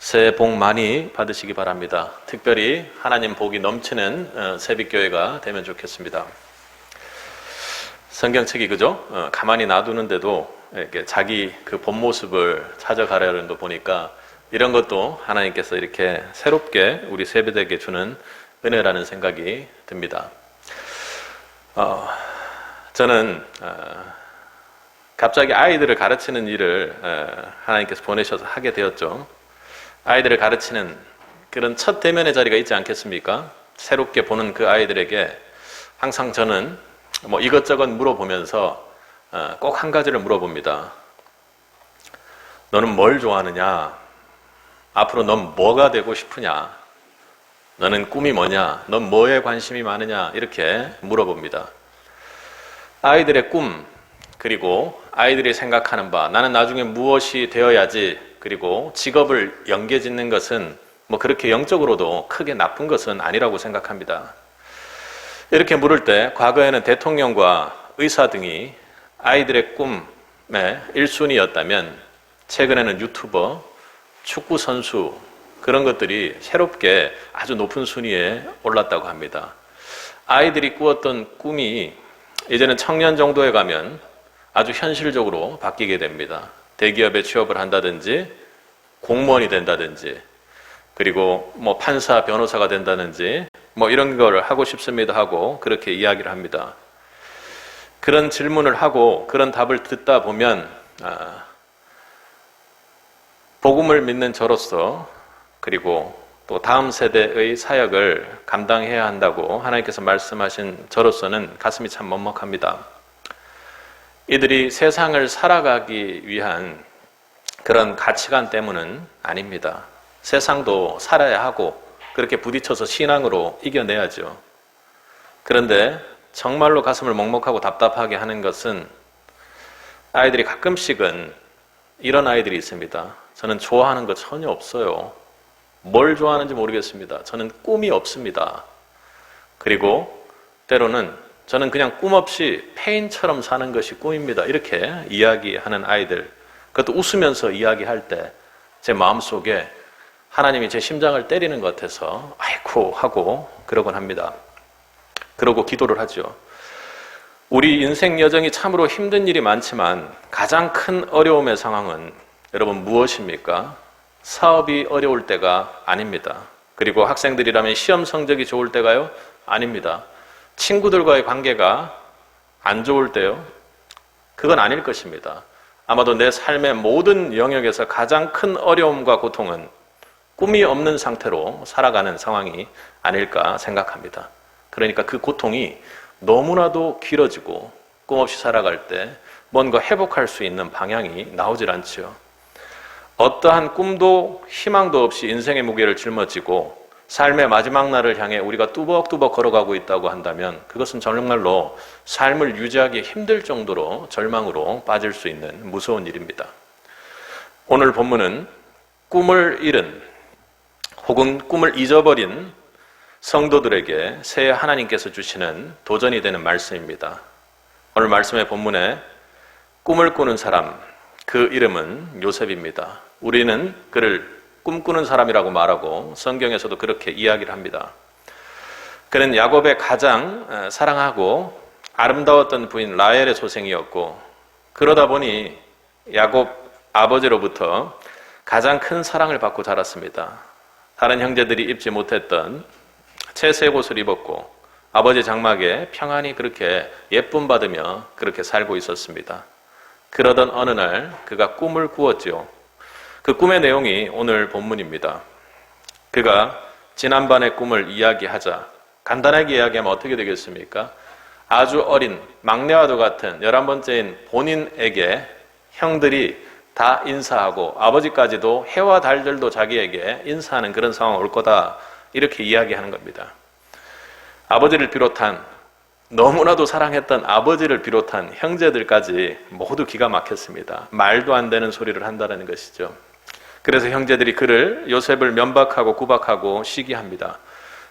새해 복 많이 받으시기 바랍니다. 특별히 하나님 복이 넘치는 새빛교회가 되면 좋겠습니다. 성경책이 그죠? 가만히 놔두는데도 이렇게 자기 그 본 모습을 찾아가려는 거 보니까 이런 것도 하나님께서 이렇게 새롭게 우리 세배되게 주는 은혜라는 생각이 듭니다. 저는 갑자기 아이들을 가르치는 일을 하나님께서 보내셔서 하게 되었죠. 아이들을 가르치는 그런 첫 대면의 자리가 있지 않겠습니까? 새롭게 보는 그 아이들에게 항상 저는 이것저것 물어보면서 꼭 한 가지를 물어봅니다. 너는 뭘 좋아하느냐? 앞으로 넌 뭐가 되고 싶으냐? 너는 꿈이 뭐냐? 넌 뭐에 관심이 많으냐? 이렇게 물어봅니다. 아이들의 꿈, 그리고 아이들이 생각하는 바, 나는 나중에 무엇이 되어야지, 그리고 직업을 연계짓는 것은 그렇게 영적으로도 크게 나쁜 것은 아니라고 생각합니다. 이렇게 물을 때 과거에는 대통령과 의사 등이 아이들의 꿈의 1순위였다면 최근에는 유튜버, 축구 선수 그런 것들이 새롭게 아주 높은 순위에 올랐다고 합니다. 아이들이 꾸었던 꿈이 이제는 청년 정도에 가면 아주 현실적으로 바뀌게 됩니다. 대기업에 취업을 한다든지 공무원이 된다든지 그리고 판사, 변호사가 된다든지 이런 걸 하고 싶습니다 하고 그렇게 이야기를 합니다. 그런 질문을 하고 그런 답을 듣다 보면 복음을 믿는 저로서 그리고 또 다음 세대의 사역을 감당해야 한다고 하나님께서 말씀하신 저로서는 가슴이 참 먹먹합니다. 이들이 세상을 살아가기 위한 그런 가치관 때문은 아닙니다. 세상도 살아야 하고 그렇게 부딪혀서 신앙으로 이겨내야죠. 그런데 정말로 가슴을 먹먹하고 답답하게 하는 것은 아이들이 가끔씩은 이런 아이들이 있습니다. 저는 좋아하는 거 전혀 없어요. 뭘 좋아하는지 모르겠습니다. 저는 꿈이 없습니다. 그리고 때로는 저는 그냥 꿈 없이 페인처럼 사는 것이 꿈입니다. 이렇게 이야기하는 아이들, 그것도 웃으면서 이야기할 때 제 마음속에 하나님이 제 심장을 때리는 것 같아서 아이고 하고 그러곤 합니다. 그러고 기도를 하죠. 우리 인생 여정이 참으로 힘든 일이 많지만 가장 큰 어려움의 상황은 여러분 무엇입니까? 사업이 어려울 때가 아닙니다. 그리고 학생들이라면 시험 성적이 좋을 때가요? 아닙니다. 친구들과의 관계가 안 좋을 때요? 그건 아닐 것입니다. 아마도 내 삶의 모든 영역에서 가장 큰 어려움과 고통은 꿈이 없는 상태로 살아가는 상황이 아닐까 생각합니다. 그러니까 그 고통이 너무나도 길어지고 꿈 없이 살아갈 때 뭔가 회복할 수 있는 방향이 나오질 않죠. 어떠한 꿈도 희망도 없이 인생의 무게를 짊어지고 삶의 마지막 날을 향해 우리가 뚜벅뚜벅 걸어가고 있다고 한다면 그것은 정말로 삶을 유지하기 힘들 정도로 절망으로 빠질 수 있는 무서운 일입니다. 오늘 본문은 꿈을 잃은 혹은 꿈을 잊어버린 성도들에게 새해 하나님께서 주시는 도전이 되는 말씀입니다. 오늘 말씀의 본문에 꿈을 꾸는 사람, 그 이름은 요셉입니다. 우리는 그를 꿈꾸는 사람이라고 말하고 성경에서도 그렇게 이야기를 합니다. 그는 야곱의 가장 사랑하고 아름다웠던 부인 라헬의 소생이었고 그러다 보니 야곱 아버지로부터 가장 큰 사랑을 받고 자랐습니다. 다른 형제들이 입지 못했던 채색 옷을 입었고 아버지 장막에 평안히 그렇게 예쁨 받으며 그렇게 살고 있었습니다. 그러던 어느 날 그가 꿈을 꾸었죠. 그 꿈의 내용이 오늘 본문입니다. 그가 지난번의 꿈을 이야기하자 간단하게 이야기하면 어떻게 되겠습니까? 아주 어린 막내와도 같은 11번째인 본인에게 형들이 다 인사하고 아버지까지도 해와 달들도 자기에게 인사하는 그런 상황이 올 거다 이렇게 이야기하는 겁니다. 아버지를 비롯한 너무나도 사랑했던 아버지를 비롯한 형제들까지 모두 기가 막혔습니다. 말도 안 되는 소리를 한다는 것이죠. 그래서 형제들이 그를 요셉을 면박하고 구박하고 시기합니다.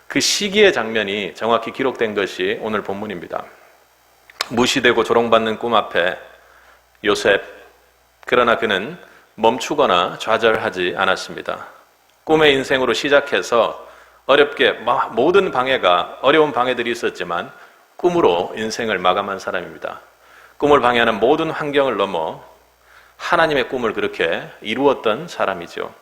그 시기의 장면이 정확히 기록된 것이 오늘 본문입니다. 무시되고 조롱받는 꿈 앞에 요셉, 그러나 그는 멈추거나 좌절하지 않았습니다. 꿈의 인생으로 시작해서 어렵게 모든 방해가 어려운 방해들이 있었지만 꿈으로 인생을 마감한 사람입니다. 꿈을 방해하는 모든 환경을 넘어 하나님의 꿈을 그렇게 이루었던 사람이죠.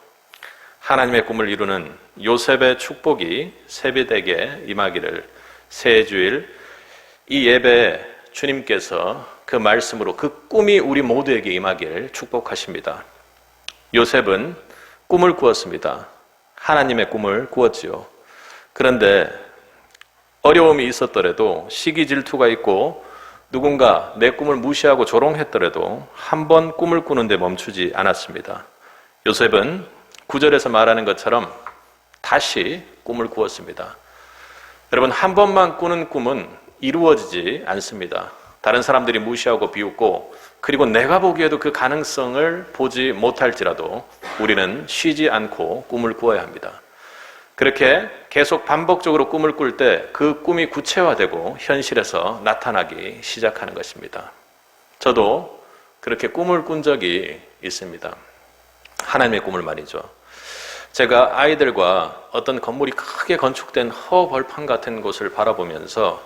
하나님의 꿈을 이루는 요셉의 축복이 세배되게 임하기를 새 주일 이 예배에 주님께서 그 말씀으로 그 꿈이 우리 모두에게 임하기를 축복하십니다. 요셉은 꿈을 꾸었습니다. 하나님의 꿈을 꾸었지요. 그런데 어려움이 있었더라도 시기 질투가 있고 누군가 내 꿈을 무시하고 조롱했더라도 한 번 꿈을 꾸는데 멈추지 않았습니다. 요셉은 9절에서 말하는 것처럼 다시 꿈을 꾸었습니다. 여러분, 한 번만 꾸는 꿈은 이루어지지 않습니다. 다른 사람들이 무시하고 비웃고 그리고 내가 보기에도 그 가능성을 보지 못할지라도 우리는 쉬지 않고 꿈을 꾸어야 합니다. 그렇게 계속 반복적으로 꿈을 꿀 때 그 꿈이 구체화되고 현실에서 나타나기 시작하는 것입니다. 저도 그렇게 꿈을 꾼 적이 있습니다. 하나님의 꿈을 말이죠. 제가 아이들과 어떤 건물이 크게 건축된 허벌판 같은 곳을 바라보면서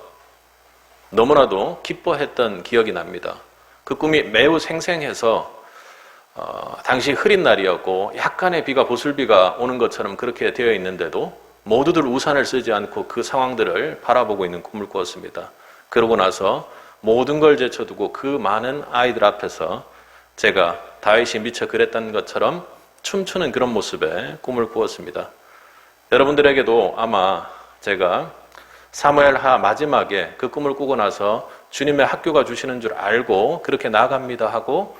너무나도 기뻐했던 기억이 납니다. 그 꿈이 매우 생생해서 당시 흐린 날이었고 약간의 비가 보슬비가 오는 것처럼 그렇게 되어 있는데도 모두들 우산을 쓰지 않고 그 상황들을 바라보고 있는 꿈을 꾸었습니다. 그러고 나서 모든 걸 제쳐두고 그 많은 아이들 앞에서 제가 다윗이 미처 그랬던 것처럼 춤추는 그런 모습에 꿈을 꾸었습니다. 여러분들에게도 아마 제가 사무엘하 마지막에 그 꿈을 꾸고 나서 주님의 학교가 주시는 줄 알고 그렇게 나갑니다 하고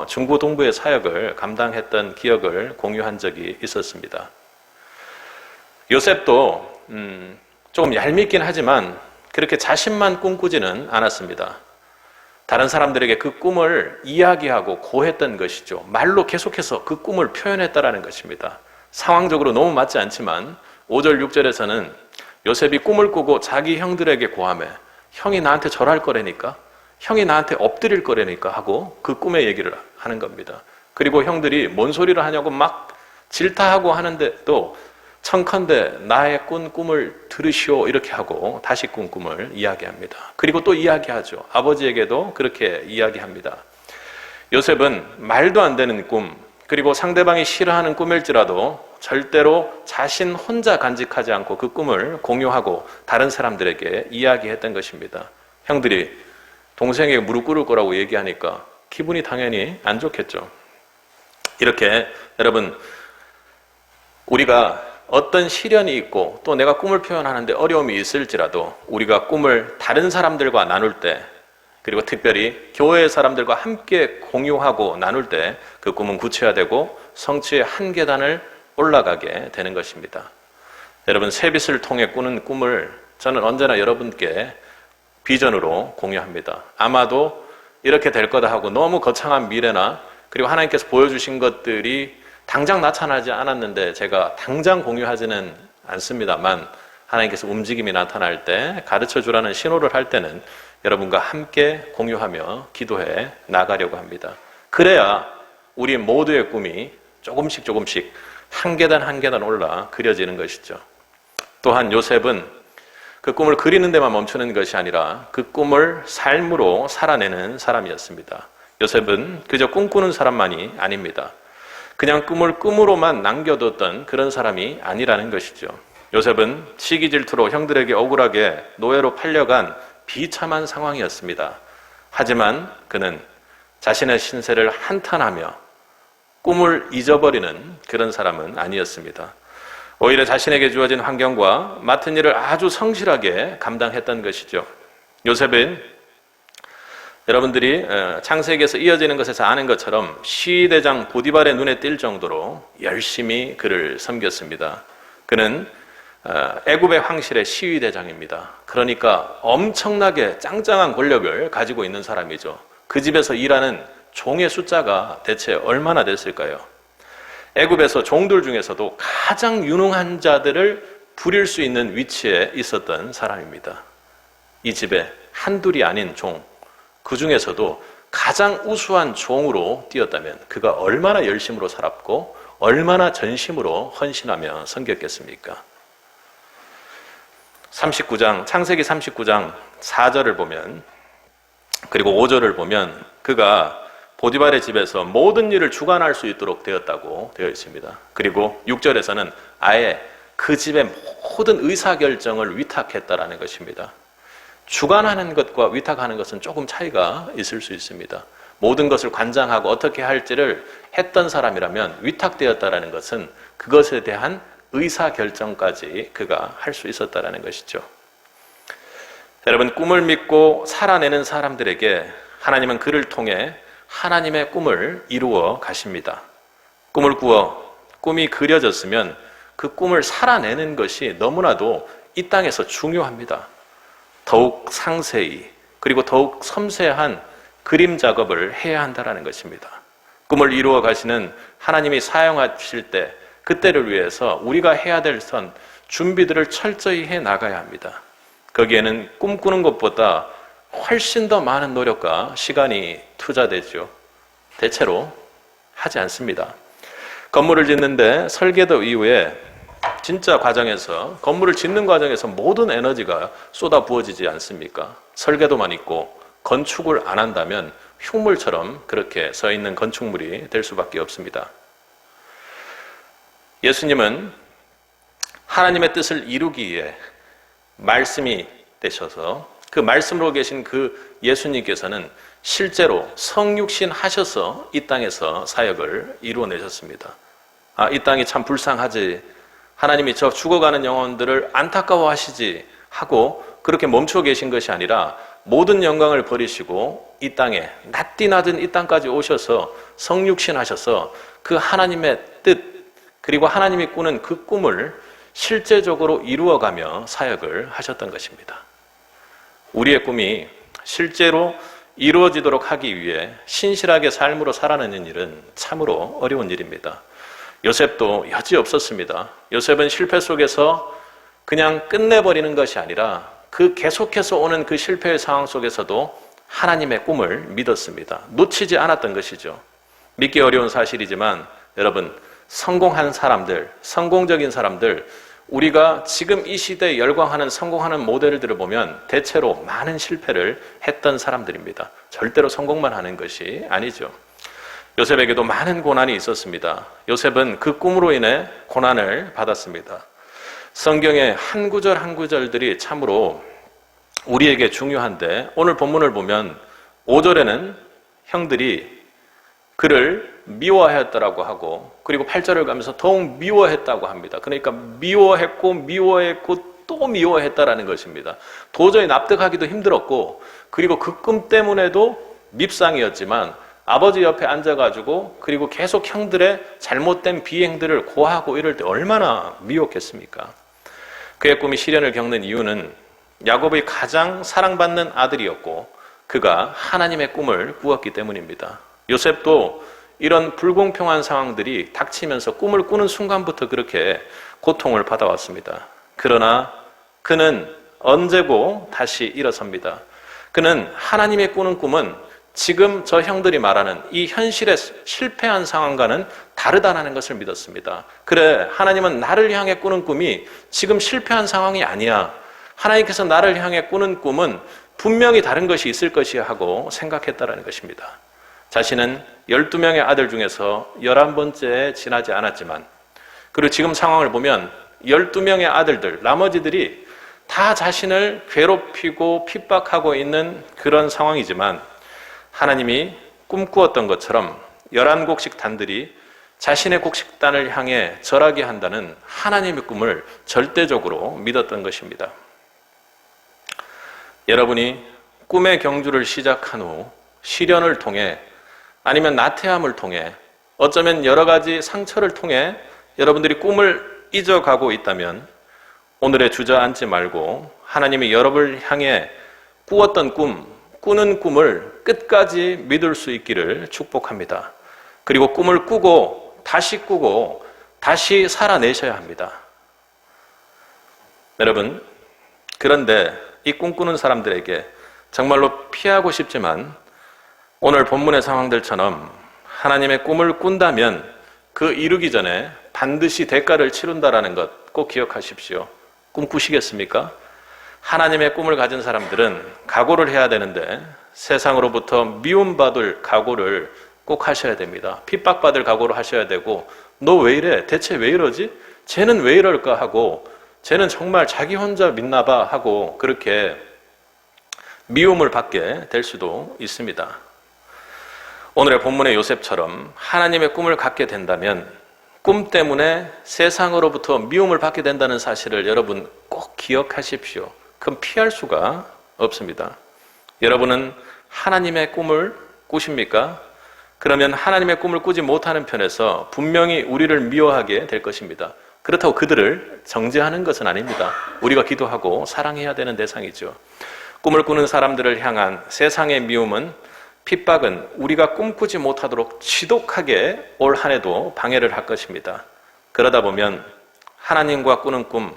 중고동부의 사역을 감당했던 기억을 공유한 적이 있었습니다. 요셉도 조금 얄밉긴 하지만 그렇게 자신만 꿈꾸지는 않았습니다. 다른 사람들에게 그 꿈을 이야기하고 고했던 것이죠. 말로 계속해서 그 꿈을 표현했다라는 것입니다. 상황적으로 너무 맞지 않지만 5절, 6절에서는 요셉이 꿈을 꾸고 자기 형들에게 고하며 형이 나한테 절할 거라니까, 형이 나한테 엎드릴 거라니까 하고 그 꿈의 얘기를 하는 겁니다. 그리고 형들이 뭔 소리를 하냐고 막 질타하고 하는데 또 청컨대 나의 꾼 꿈을 들으시오 이렇게 하고 다시 꾼 꿈을 이야기합니다. 그리고 또 이야기하죠. 아버지에게도 그렇게 이야기합니다. 요셉은 말도 안 되는 꿈, 그리고 상대방이 싫어하는 꿈일지라도 절대로 자신 혼자 간직하지 않고 그 꿈을 공유하고 다른 사람들에게 이야기했던 것입니다. 형들이 동생에게 무릎 꿇을 거라고 얘기하니까 기분이 당연히 안 좋겠죠. 이렇게 여러분, 우리가 어떤 시련이 있고 또 내가 꿈을 표현하는데 어려움이 있을지라도 우리가 꿈을 다른 사람들과 나눌 때, 그리고 특별히 교회의 사람들과 함께 공유하고 나눌 때 그 꿈은 구체화되고 성취의 한 계단을 올라가게 되는 것입니다. 여러분, 새빛을 통해 꾸는 꿈을 저는 언제나 여러분께 비전으로 공유합니다. 아마도 이렇게 될 거다 하고 너무 거창한 미래나 그리고 하나님께서 보여주신 것들이 당장 나타나지 않았는데 제가 당장 공유하지는 않습니다만 하나님께서 움직임이 나타날 때 가르쳐 주라는 신호를 할 때는 여러분과 함께 공유하며 기도해 나가려고 합니다. 그래야 우리 모두의 꿈이 조금씩 한 계단 한 계단 올라 그려지는 것이죠. 또한 요셉은 그 꿈을 그리는 데만 멈추는 것이 아니라 그 꿈을 삶으로 살아내는 사람이었습니다. 요셉은 그저 꿈꾸는 사람만이 아닙니다. 그냥 꿈을 꿈으로만 남겨뒀던 그런 사람이 아니라는 것이죠. 요셉은 시기 질투로 형들에게 억울하게 노예로 팔려간 비참한 상황이었습니다. 하지만 그는 자신의 신세를 한탄하며 꿈을 잊어버리는 그런 사람은 아니었습니다. 오히려 자신에게 주어진 환경과 맡은 일을 아주 성실하게 감당했던 것이죠. 요셉은 여러분들이 창세기에서 이어지는 것에서 아는 것처럼 시대장 보디발의 눈에 띌 정도로 열심히 그를 섬겼습니다. 그는 애굽의 황실의 시위대장입니다. 그러니까 엄청나게 짱짱한 권력을 가지고 있는 사람이죠. 그 집에서 일하는 종의 숫자가 대체 얼마나 됐을까요? 애굽에서 종들 중에서도 가장 유능한 자들을 부릴 수 있는 위치에 있었던 사람입니다. 이 집에 한둘이 아닌 종, 그 중에서도 가장 우수한 종으로 뛰었다면 그가 얼마나 열심으로 살았고 얼마나 전심으로 헌신하며 섬겼겠습니까? 창세기 39장 4절을 보면, 그리고 5절을 보면 그가 보디발의 집에서 모든 일을 주관할 수 있도록 되었다고 되어 있습니다. 그리고 6절에서는 아예 그 집의 모든 의사결정을 위탁했다라는 것입니다. 주관하는 것과 위탁하는 것은 조금 차이가 있을 수 있습니다. 모든 것을 관장하고 어떻게 할지를 했던 사람이라면 위탁되었다라는 것은 그것에 대한 의사결정까지 그가 할 수 있었다라는 것이죠. 여러분, 꿈을 믿고 살아내는 사람들에게 하나님은 그를 통해 하나님의 꿈을 이루어 가십니다. 꿈을 꾸어 꿈이 그려졌으면 그 꿈을 살아내는 것이 너무나도 이 땅에서 중요합니다. 더욱 상세히 그리고 더욱 섬세한 그림 작업을 해야 한다는 것입니다. 꿈을 이루어 가시는 하나님이 사용하실 때 그때를 위해서 우리가 해야 될 준비들을 철저히 해 나가야 합니다. 거기에는 꿈꾸는 것보다 훨씬 더 많은 노력과 시간이 투자되죠. 대체로 하지 않습니다. 건물을 짓는데 설계도 이후에 진짜 과정에서, 건물을 짓는 과정에서 모든 에너지가 쏟아 부어지지 않습니까? 설계도만 있고 건축을 안 한다면 흉물처럼 그렇게 서 있는 건축물이 될 수밖에 없습니다. 예수님은 하나님의 뜻을 이루기 위해 말씀이 되셔서 그 말씀으로 계신 그 예수님께서는 실제로 성육신 하셔서 이 땅에서 사역을 이루어내셨습니다. 이 땅이 참 불쌍하지, 하나님이 저 죽어가는 영혼들을 안타까워하시지 하고 그렇게 멈춰 계신 것이 아니라 모든 영광을 버리시고 이 땅에 낮디 낮은 이 땅까지 오셔서 성육신 하셔서 그 하나님의 뜻, 그리고 하나님이 꾸는 그 꿈을 실제적으로 이루어가며 사역을 하셨던 것입니다. 우리의 꿈이 실제로 이루어지도록 하기 위해 신실하게 삶으로 살아내는 일은 참으로 어려운 일입니다. 요셉도 여지없었습니다. 요셉은 실패 속에서 그냥 끝내버리는 것이 아니라 그 계속해서 오는 그 실패의 상황 속에서도 하나님의 꿈을 믿었습니다. 놓치지 않았던 것이죠. 믿기 어려운 사실이지만 여러분, 성공한 사람들, 성공적인 사람들, 우리가 지금 이 시대에 열광하는 성공하는 모델들을 보면 대체로 많은 실패를 했던 사람들입니다. 절대로 성공만 하는 것이 아니죠. 요셉에게도 많은 고난이 있었습니다. 요셉은 그 꿈으로 인해 고난을 받았습니다. 성경의 한 구절 한 구절들이 참으로 우리에게 중요한데, 오늘 본문을 보면 5절에는 형들이 그를 미워하였다라고 하고, 그리고 8절을 가면서 더욱 미워했다고 합니다. 그러니까 미워했고 또 미워했다라는 것입니다. 도저히 납득하기도 힘들었고, 그리고 그 꿈 때문에도 밉상이었지만 아버지 옆에 앉아가지고 그리고 계속 형들의 잘못된 비행들을 고하고 이럴 때 얼마나 미웠겠습니까? 그의 꿈이 시련을 겪는 이유는 야곱의 가장 사랑받는 아들이었고 그가 하나님의 꿈을 꾸었기 때문입니다. 요셉도 이런 불공평한 상황들이 닥치면서 꿈을 꾸는 순간부터 그렇게 고통을 받아왔습니다. 그러나 그는 언제고 다시 일어섭니다. 그는 하나님의 꾸는 꿈은 지금 저 형들이 말하는 이 현실의 실패한 상황과는 다르다는 것을 믿었습니다. 그래, 하나님은 나를 향해 꾸는 꿈이 지금 실패한 상황이 아니야. 하나님께서 나를 향해 꾸는 꿈은 분명히 다른 것이 있을 것이야 하고 생각했다는 것입니다. 자신은 12명의 아들 중에서 11번째에 지나지 않았지만, 그리고 지금 상황을 보면 12명의 아들들, 나머지들이 다 자신을 괴롭히고 핍박하고 있는 그런 상황이지만 하나님이 꿈꾸었던 것처럼 11곡식 단들이 자신의 곡식단을 향해 절하게 한다는 하나님의 꿈을 절대적으로 믿었던 것입니다. 여러분이 꿈의 경주를 시작한 후 시련을 통해, 아니면 나태함을 통해, 어쩌면 여러 가지 상처를 통해 여러분들이 꿈을 잊어가고 있다면 오늘에 주저앉지 말고 하나님이 여러분을 향해 꾸었던 꾸는 꿈을 끝까지 믿을 수 있기를 축복합니다. 그리고 꿈을 꾸고 다시 살아내셔야 합니다. 여러분, 그런데 이 꿈꾸는 사람들에게 정말로 피하고 싶지만 오늘 본문의 상황들처럼 하나님의 꿈을 꾼다면 그 이루기 전에 반드시 대가를 치른다라는 것 꼭 기억하십시오. 꿈꾸시겠습니까? 하나님의 꿈을 가진 사람들은 각오를 해야 되는데 세상으로부터 미움받을 각오를 꼭 하셔야 됩니다. 핍박받을 각오를 하셔야 되고, 너 왜 이래? 대체 왜 이러지? 쟤는 왜 이럴까 하고, 쟤는 정말 자기 혼자 믿나 봐 하고 그렇게 미움을 받게 될 수도 있습니다. 오늘의 본문의 요셉처럼 하나님의 꿈을 갖게 된다면 꿈 때문에 세상으로부터 미움을 받게 된다는 사실을 여러분 꼭 기억하십시오. 그럼 피할 수가 없습니다. 여러분은 하나님의 꿈을 꾸십니까? 그러면 하나님의 꿈을 꾸지 못하는 편에서 분명히 우리를 미워하게 될 것입니다. 그렇다고 그들을 정죄하는 것은 아닙니다. 우리가 기도하고 사랑해야 되는 대상이죠. 꿈을 꾸는 사람들을 향한 세상의 미움은, 핍박은 우리가 꿈꾸지 못하도록 지독하게 올 한 해도 방해를 할 것입니다. 그러다 보면 하나님과 꾸는 꿈,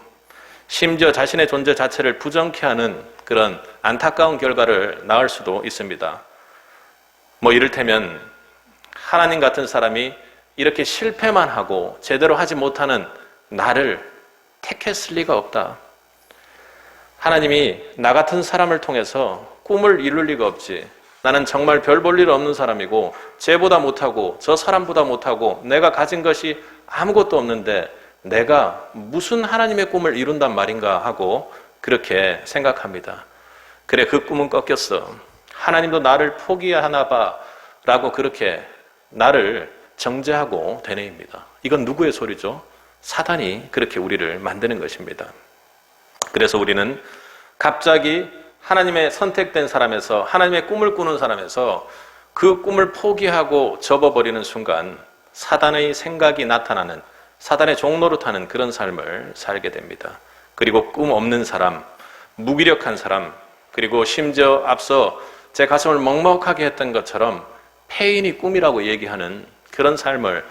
심지어 자신의 존재 자체를 부정케 하는 그런 안타까운 결과를 낳을 수도 있습니다. 이를테면 하나님 같은 사람이 이렇게 실패만 하고 제대로 하지 못하는 나를 택했을 리가 없다. 하나님이 나 같은 사람을 통해서 꿈을 이룰 리가 없지. 나는 정말 별 볼 일 없는 사람이고 쟤보다 못하고 저 사람보다 못하고 내가 가진 것이 아무것도 없는데 내가 무슨 하나님의 꿈을 이룬단 말인가 하고 그렇게 생각합니다. 그래, 그 꿈은 꺾였어. 하나님도 나를 포기하나 봐 라고 그렇게 나를 정죄하고 되뇌입니다. 이건 누구의 소리죠? 사단이 그렇게 우리를 만드는 것입니다. 그래서 우리는 갑자기 하나님의 선택된 사람에서, 하나님의 꿈을 꾸는 사람에서 그 꿈을 포기하고 접어버리는 순간 사단의 생각이 나타나는, 사단의 종노릇하는 그런 삶을 살게 됩니다. 그리고 꿈 없는 사람, 무기력한 사람, 그리고 심지어 앞서 제 가슴을 먹먹하게 했던 것처럼 폐인이 꿈이라고 얘기하는 그런 삶을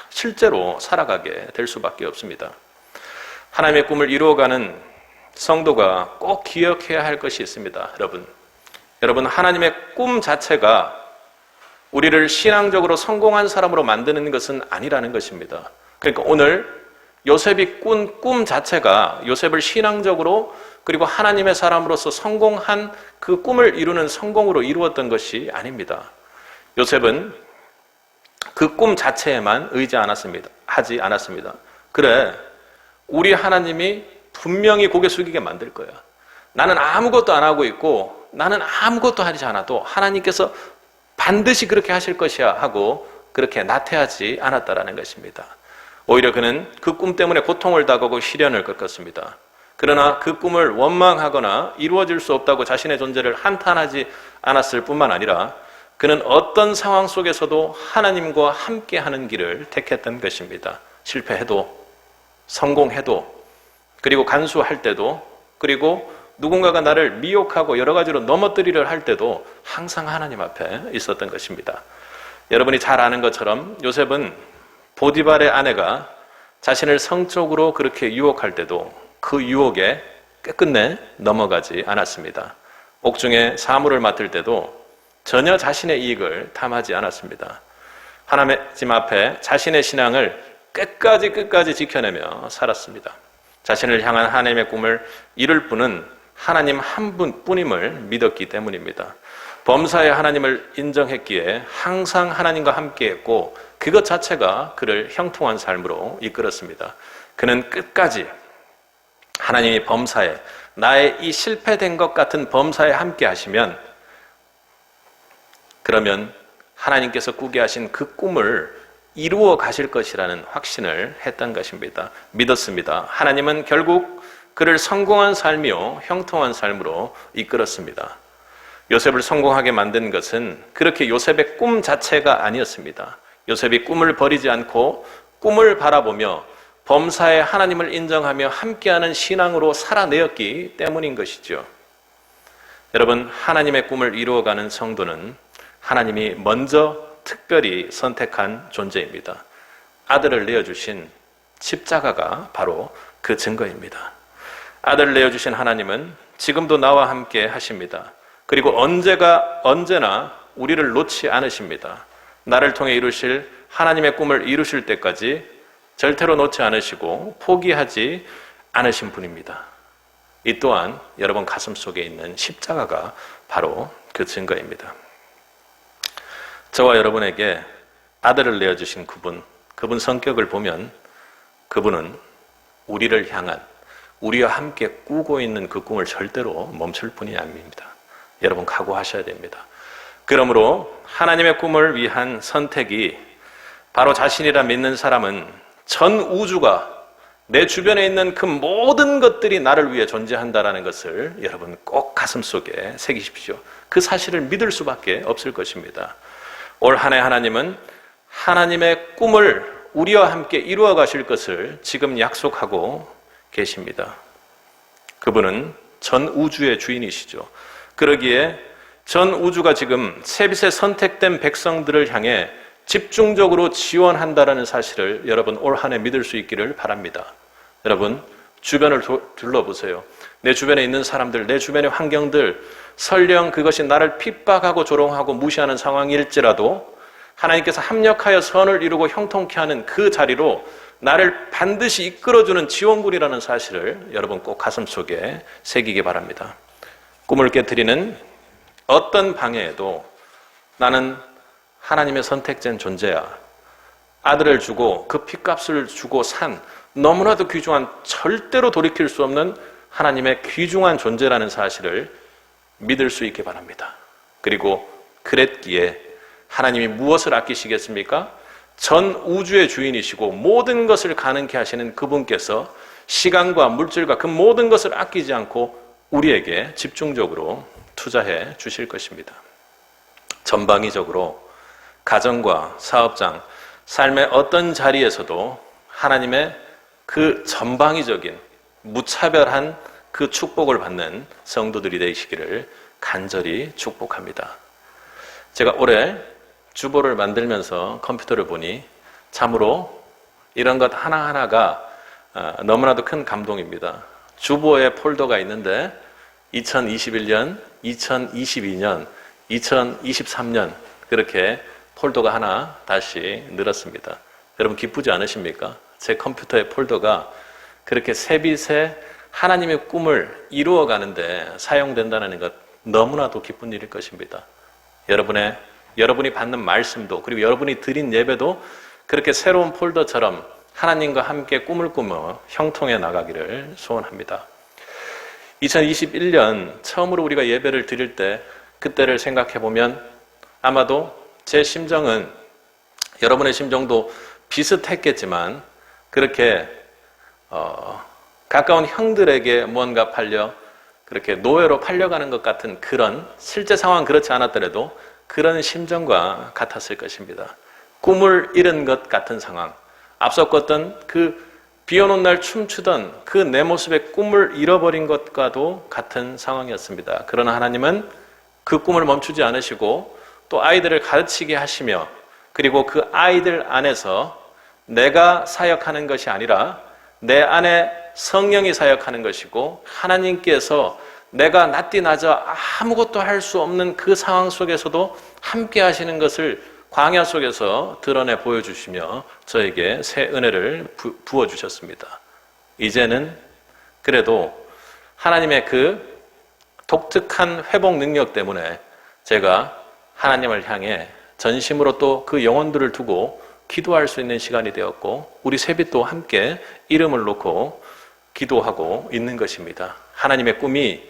실제로 살아가게 될 수밖에 없습니다. 하나님의 꿈을 이루어가는 성도가 꼭 기억해야 할 것이 있습니다. 여러분, 하나님의 꿈 자체가 우리를 신앙적으로 성공한 사람으로 만드는 것은 아니라는 것입니다. 그러니까 오늘 요셉이 꾼 꿈 자체가 요셉을 신앙적으로 그리고 하나님의 사람으로서 성공한 그 꿈을 이루는 성공으로 이루었던 것이 아닙니다. 요셉은 그 꿈 자체에만 하지 않았습니다. 그래, 우리 하나님이 분명히 고개 숙이게 만들 거야. 나는 아무것도 안 하고 있고 나는 아무것도 하지 않아도 하나님께서 반드시 그렇게 하실 것이야 하고 그렇게 나태하지 않았다라는 것입니다. 오히려 그는 그 꿈 때문에 고통을 당하고 시련을 겪었습니다. 그러나 그 꿈을 원망하거나 이루어질 수 없다고 자신의 존재를 한탄하지 않았을 뿐만 아니라 그는 어떤 상황 속에서도 하나님과 함께하는 길을 택했던 것입니다. 실패해도, 성공해도, 그리고 간수할 때도, 그리고 누군가가 나를 미혹하고 여러 가지로 넘어뜨리려 할 때도 항상 하나님 앞에 있었던 것입니다. 여러분이 잘 아는 것처럼 요셉은 보디발의 아내가 자신을 성적으로 그렇게 유혹할 때도 그 유혹에 끝끝내 넘어가지 않았습니다. 옥중에 사물을 맡을 때도 전혀 자신의 이익을 탐하지 않았습니다. 하나님 앞에 자신의 신앙을 끝까지 지켜내며 살았습니다. 자신을 향한 하나님의 꿈을 이룰 분은 하나님 한 분뿐임을 믿었기 때문입니다. 범사에 하나님을 인정했기에 항상 하나님과 함께했고 그것 자체가 그를 형통한 삶으로 이끌었습니다. 그는 끝까지 하나님이 범사에, 나의 이 실패된 것 같은 범사에 함께 하시면, 그러면 하나님께서 꾸게 하신 그 꿈을 이루어 가실 것이라는 확신을 했던 것입니다. 믿었습니다. 하나님은 결국 그를 성공한 삶이요 형통한 삶으로 이끌었습니다. 요셉을 성공하게 만든 것은 그렇게 요셉의 꿈 자체가 아니었습니다. 요셉이 꿈을 버리지 않고 꿈을 바라보며 범사에 하나님을 인정하며 함께하는 신앙으로 살아내었기 때문인 것이죠. 여러분, 하나님의 꿈을 이루어가는 성도는 하나님이 먼저 특별히 선택한 존재입니다. 아들을 내어주신 십자가가 바로 그 증거입니다. 아들을 내어주신 하나님은 지금도 나와 함께 하십니다. 그리고 언제나 우리를 놓지 않으십니다. 나를 통해 이루실 하나님의 꿈을 이루실 때까지 절대로 놓지 않으시고 포기하지 않으신 분입니다. 이 또한 여러분 가슴 속에 있는 십자가가 바로 그 증거입니다. 저와 여러분에게 아들을 내어주신 그분 성격을 보면 그분은 우리를 향한, 우리와 함께 꾸고 있는 그 꿈을 절대로 멈출 분이 아닙니다. 여러분 각오하셔야 됩니다. 그러므로 하나님의 꿈을 위한 선택이 바로 자신이라 믿는 사람은 전 우주가, 내 주변에 있는 그 모든 것들이 나를 위해 존재한다는 것을 여러분 꼭 가슴속에 새기십시오. 그 사실을 믿을 수밖에 없을 것입니다. 올 한 해 하나님은 하나님의 꿈을 우리와 함께 이루어 가실 것을 지금 약속하고 계십니다. 그분은 전 우주의 주인이시죠. 그러기에 전 우주가 지금 셋빛의 선택된 백성들을 향해 집중적으로 지원한다는 사실을 여러분 올 한 해 믿을 수 있기를 바랍니다. 여러분 주변을 둘러보세요. 내 주변에 있는 사람들, 내 주변의 환경들, 설령 그것이 나를 핍박하고 조롱하고 무시하는 상황일지라도 하나님께서 합력하여 선을 이루고 형통케 하는 그 자리로 나를 반드시 이끌어주는 지원군이라는 사실을 여러분 꼭 가슴속에 새기기 바랍니다. 꿈을 깨트리는 어떤 방해에도 나는 하나님의 선택된 존재야. 아들을 주고 그 핏값을 주고 산 너무나도 귀중한, 절대로 돌이킬 수 없는 하나님의 귀중한 존재라는 사실을 믿을 수 있게 바랍니다. 그리고 그랬기에 하나님이 무엇을 아끼시겠습니까? 전 우주의 주인이시고 모든 것을 가능케 하시는 그분께서 시간과 물질과 그 모든 것을 아끼지 않고 우리에게 집중적으로 투자해 주실 것입니다. 전방위적으로 가정과 사업장, 삶의 어떤 자리에서도 하나님의 그 전방위적인 무차별한 그 축복을 받는 성도들이 되시기를 간절히 축복합니다. 제가 올해 주보를 만들면서 컴퓨터를 보니 참으로 이런 것 하나하나가 너무나도 큰 감동입니다. 주보에 폴더가 있는데 2021년, 2022년, 2023년 그렇게 폴더가 하나 다시 늘었습니다. 여러분 기쁘지 않으십니까? 제 컴퓨터의 폴더가 그렇게 셋빛의 하나님의 꿈을 이루어가는데 사용된다는 것 너무나도 기쁜 일일 것입니다. 여러분이 받는 말씀도 그리고 여러분이 드린 예배도 그렇게 새로운 폴더처럼 하나님과 함께 꿈을 꾸며 형통해 나가기를 소원합니다. 2021년 처음으로 우리가 예배를 드릴 때 그때를 생각해 보면 아마도 제 심정은 여러분의 심정도 비슷했겠지만 그렇게 가까운 형들에게 무언가 팔려 그렇게 노예로 팔려가는 것 같은 그런 실제 상황은 그렇지 않았더라도 그런 심정과 같았을 것입니다. 꿈을 잃은 것 같은 상황, 앞서 꿨던 그 비오는 날 춤추던 그 내 모습의 꿈을 잃어버린 것과도 같은 상황이었습니다. 그러나 하나님은 그 꿈을 멈추지 않으시고 또 아이들을 가르치게 하시며 그리고 그 아이들 안에서 내가 사역하는 것이 아니라 내 안에 성령이 사역하는 것이고 하나님께서 내가 낫디 낮아 아무것도 할 수 없는 그 상황 속에서도 함께 하시는 것을 광야 속에서 드러내 보여주시며 저에게 새 은혜를 부어주셨습니다. 이제는 그래도 하나님의 그 독특한 회복 능력 때문에 제가 하나님을 향해 전심으로 또 그 영혼들을 두고 기도할 수 있는 시간이 되었고 우리 셋빛도 함께 이름을 놓고 기도하고 있는 것입니다. 하나님의 꿈이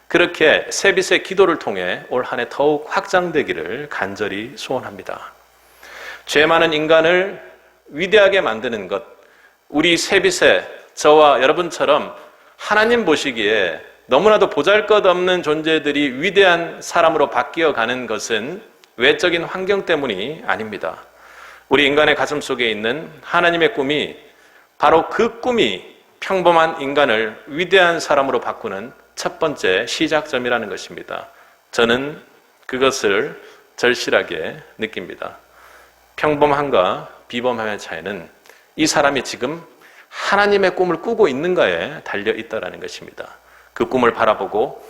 그렇게 셋빛의 기도를 통해 올 한 해 더욱 확장되기를 간절히 소원합니다. 죄 많은 인간을 위대하게 만드는 것, 우리 셋빛의 저와 여러분처럼 하나님 보시기에 너무나도 보잘것없는 존재들이 위대한 사람으로 바뀌어가는 것은 외적인 환경 때문이 아닙니다. 우리 인간의 가슴 속에 있는 하나님의 꿈이 바로 그 꿈이 평범한 인간을 위대한 사람으로 바꾸는 첫 번째 시작점이라는 것입니다. 저는 그것을 절실하게 느낍니다. 평범함과 비범함의 차이는 이 사람이 지금 하나님의 꿈을 꾸고 있는가에 달려 있다는 것입니다. 그 꿈을 바라보고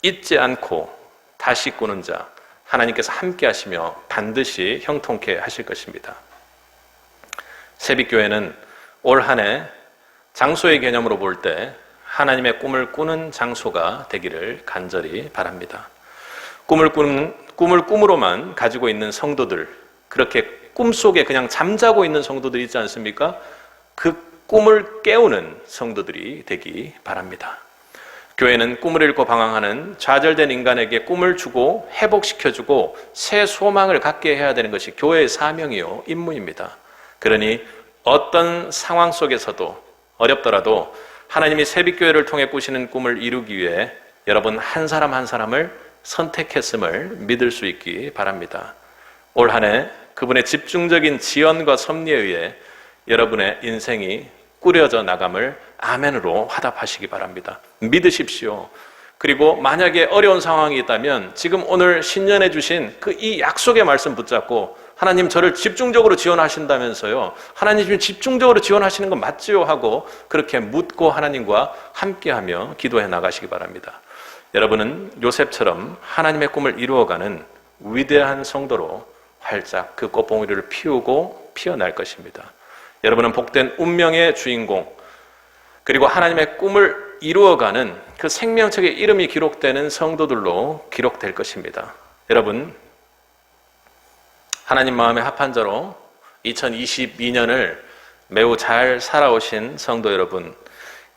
잊지 않고 다시 꾸는 자, 하나님께서 함께 하시며 반드시 형통케 하실 것입니다. 새빛교회는 올 한 해 장소의 개념으로 볼 때 하나님의 꿈을 꾸는 장소가 되기를 간절히 바랍니다. 꿈을 꿈으로만 가지고 있는 성도들, 그렇게 꿈속에 그냥 잠자고 있는 성도들이 있지 않습니까? 그 꿈을 깨우는 성도들이 되기 바랍니다. 교회는 꿈을 잃고 방황하는 좌절된 인간에게 꿈을 주고 회복시켜주고 새 소망을 갖게 해야 되는 것이 교회의 사명이요 임무입니다. 그러니 어떤 상황 속에서도 어렵더라도 하나님이 새빛교회를 통해 꾸시는 꿈을 이루기 위해 여러분 한 사람 한 사람을 선택했음을 믿을 수 있기 바랍니다. 올 한 해 그분의 집중적인 지원과 섭리에 의해 여러분의 인생이 꾸려져 나감을 아멘으로 화답하시기 바랍니다. 믿으십시오. 그리고 만약에 어려운 상황이 있다면 지금 오늘 신년에 주신 그 이 약속의 말씀 붙잡고 하나님 저를 집중적으로 지원하신다면서요. 하나님 지금 집중적으로 지원하시는 건 맞지요? 하고 그렇게 묻고 하나님과 함께하며 기도해 나가시기 바랍니다. 여러분은 요셉처럼 하나님의 꿈을 이루어가는 위대한 성도로 활짝 그 꽃봉오리를 피우고 피어날 것입니다. 여러분은 복된 운명의 주인공, 그리고 하나님의 꿈을 이루어가는 그 생명책의 이름이 기록되는 성도들로 기록될 것입니다. 여러분, 하나님 마음에 합한 자로 2022년을 매우 잘 살아오신 성도 여러분,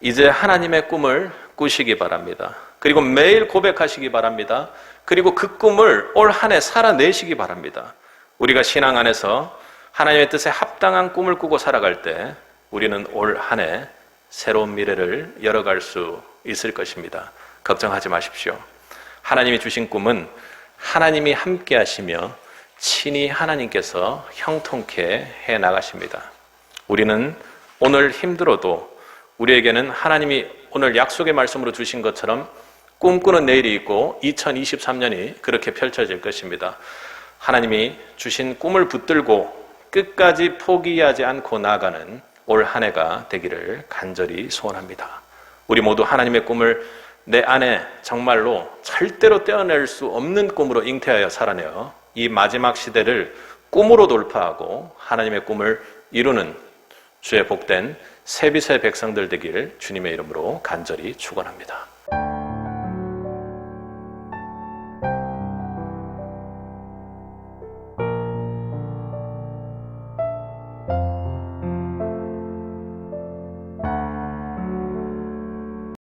이제 하나님의 꿈을 꾸시기 바랍니다. 그리고 매일 고백하시기 바랍니다. 그리고 그 꿈을 올 한 해 살아내시기 바랍니다. 우리가 신앙 안에서 하나님의 뜻에 합당한 꿈을 꾸고 살아갈 때 우리는 올 한 해 새로운 미래를 열어갈 수 있을 것입니다. 걱정하지 마십시오. 하나님이 주신 꿈은 하나님이 함께 하시며 친히 하나님께서 형통케 해 나가십니다. 우리는 오늘 힘들어도 우리에게는 하나님이 오늘 약속의 말씀으로 주신 것처럼 꿈꾸는 내일이 있고 2023년이 그렇게 펼쳐질 것입니다. 하나님이 주신 꿈을 붙들고 끝까지 포기하지 않고 나아가는 올 한 해가 되기를 간절히 소원합니다. 우리 모두 하나님의 꿈을 내 안에 정말로 절대로 떼어낼 수 없는 꿈으로 잉태하여 살아내어 이 마지막 시대를 꿈으로 돌파하고 하나님의 꿈을 이루는 주의 복된 새빛의 백성들 되기를 주님의 이름으로 간절히 축원합니다.